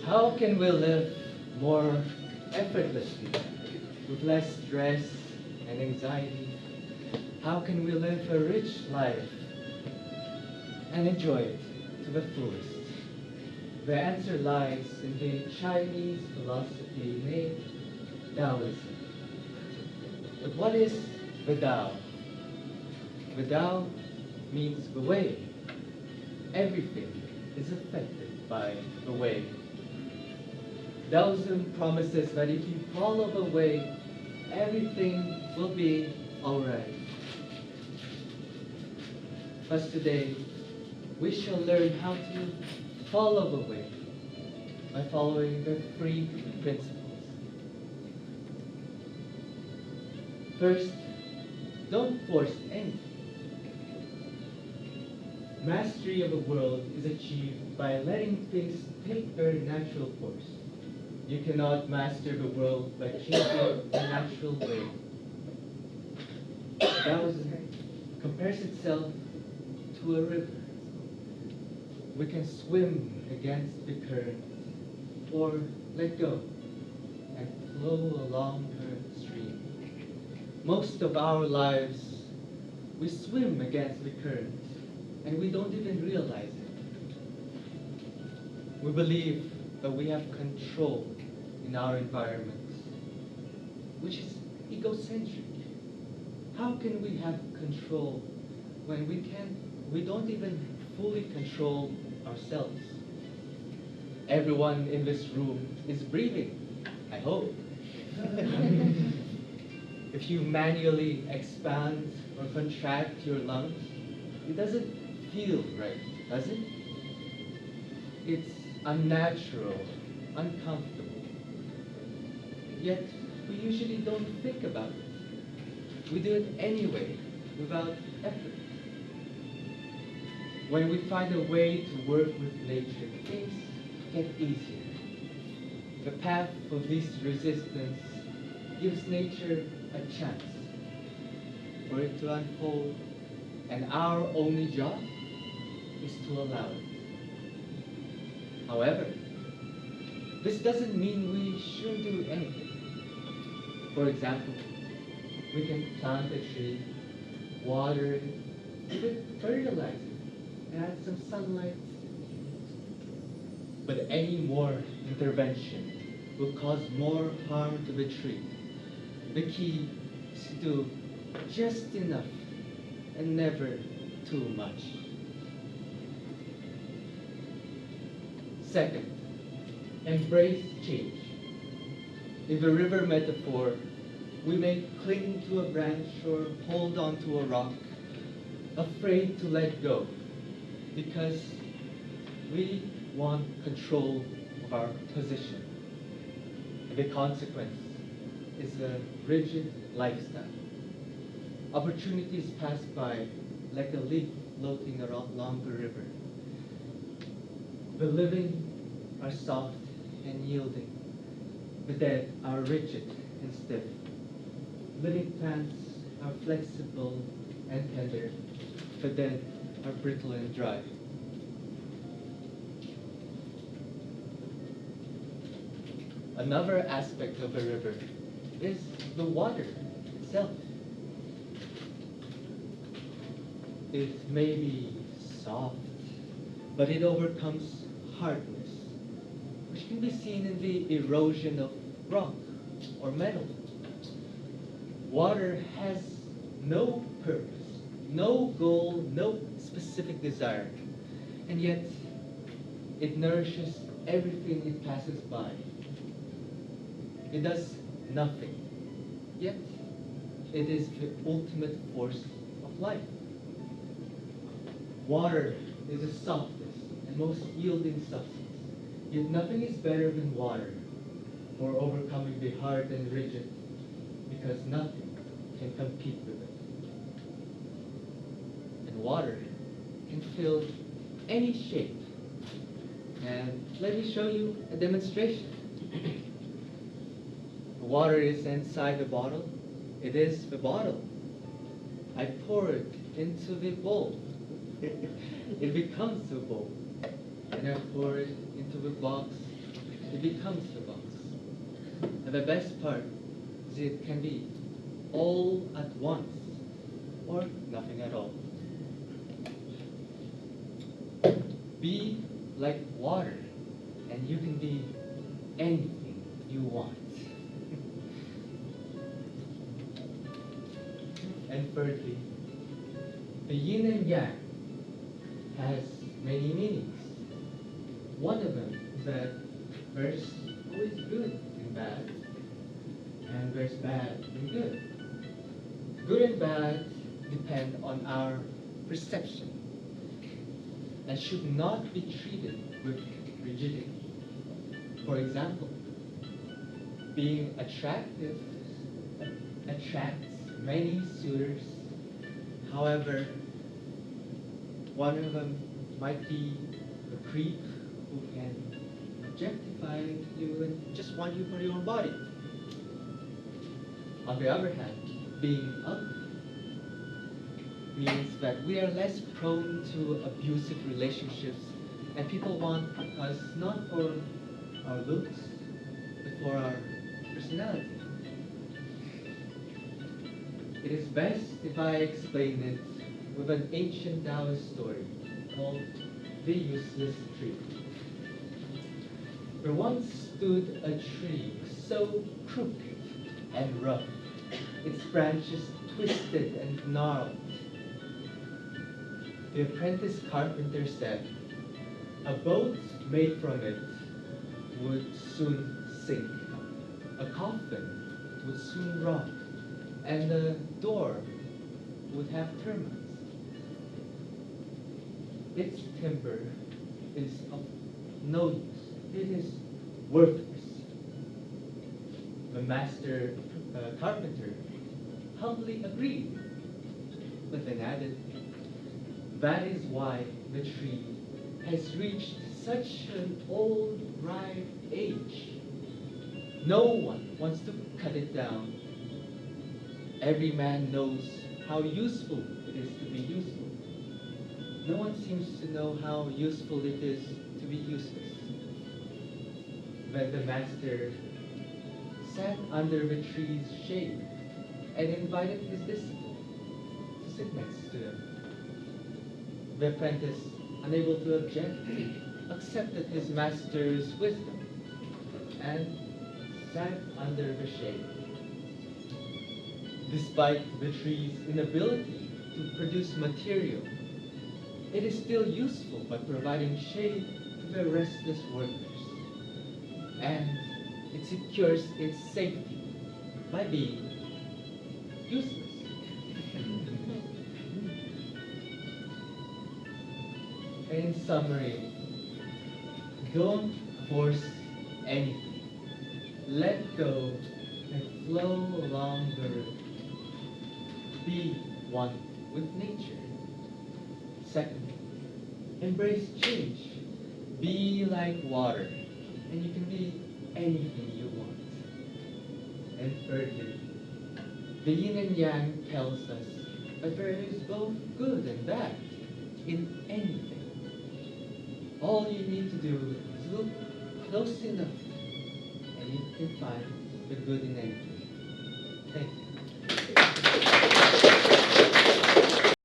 How can we live more effortlessly, with less stress and anxiety? How can we live a rich life and enjoy it to the fullest? The answer lies in the Chinese philosophy named Daoism. But what is the Tao? The Tao means the way. Everything is affected by the way. Daoism promises that if you follow the way, everything will be alright. Thus today, we shall learn how to follow the way by following the three principles. First, don't force anything. Mastery of the world is achieved by letting things take their natural course. You cannot master the world by changing the natural way. Taoism compares itself to a river. We can swim against the current or let go and flow along the stream. Most of our lives, we swim against the current and we don't even realize it. We believe that we have control in our environment, which is egocentric. How can we have control when we don't even fully control ourselves? Everyone in this room is breathing, I hope. If you manually expand or contract your lungs, it doesn't feel right, does it? It's unnatural, uncomfortable. Yet, we usually don't think about it. We do it anyway, without effort. When we find a way to work with nature, things get easier. The path of least resistance gives nature a chance for it to unfold, and our only job is to allow it. However, this doesn't mean we shouldn't do anything. For example, we can plant a tree, water it, even fertilize it, add some sunlight. But any more intervention will cause more harm to the tree. The key is to do just enough and never too much. Second, embrace change. In the river metaphor, we may cling to a branch or hold on to a rock, afraid to let go, because we want control of our position. The consequence is a rigid lifestyle. Opportunities pass by like a leaf floating along the river. The living are soft and yielding. The dead are rigid and stiff. Living plants are flexible and tender. The dead are brittle and dry. Another aspect of a river is the water itself. It may be soft, but it overcomes hardness, which can be seen in the erosion of rock or metal. Water has no purpose, no goal, no specific desire, and yet it nourishes everything it passes by. It does nothing, yet it is the ultimate force of life. Water is the softest and most yielding substance, yet nothing is better than water for overcoming the hard and rigid, because nothing can compete with it. And water can fill any shape. And let me show you a demonstration. The water is inside the bottle. It is the bottle. I pour it into the bowl. It becomes a bowl. and I pour it into the box, it becomes the box. And the best part is it can be all at once or nothing at all. Be like water, and you can be anything you want. And thirdly, the yin and yang has many meanings. One of them is that there's always good and bad, and there's bad and good. Good and bad depend on our perception and should not be treated with rigidity. For example, being attractive attracts many suitors. However, one of them might be a creep who can objectify you and just want you for your own body. On the other hand, being ugly means that we are less prone to abusive relationships, and people want us not for our looks, but for our personality. It is best if I explain it with an ancient Taoist story called The Useless Tree. There once stood a tree so crooked and rough, its branches twisted and gnarled. The apprentice carpenter said, a boat made from it would soon sink, a coffin would soon rot, and the door would have termites. Its timber is of no use. It is worthless. The master carpenter humbly agreed, but then added, that is why the tree has reached such an old, ripe age. No one wants to cut it down. Every man knows how useful it is to be useful. No one seems to know how useful it is to be useless. Then the master sat under the tree's shade and invited his disciple to sit next to him. The apprentice, unable to object, accepted his master's wisdom and sat under the shade. Despite the tree's inability to produce material, it is still useful by providing shade to the restless workers, and it secures its safety by being useless. In summary, don't force anything. Let go and flow along the river. Be one with nature. Second, embrace change. Be like water, and you can be anything you want. And thirdly, the yin and yang tells us that there is both good and bad in anything. All you need to do is look close enough, and you can find the good in anything. Thank you.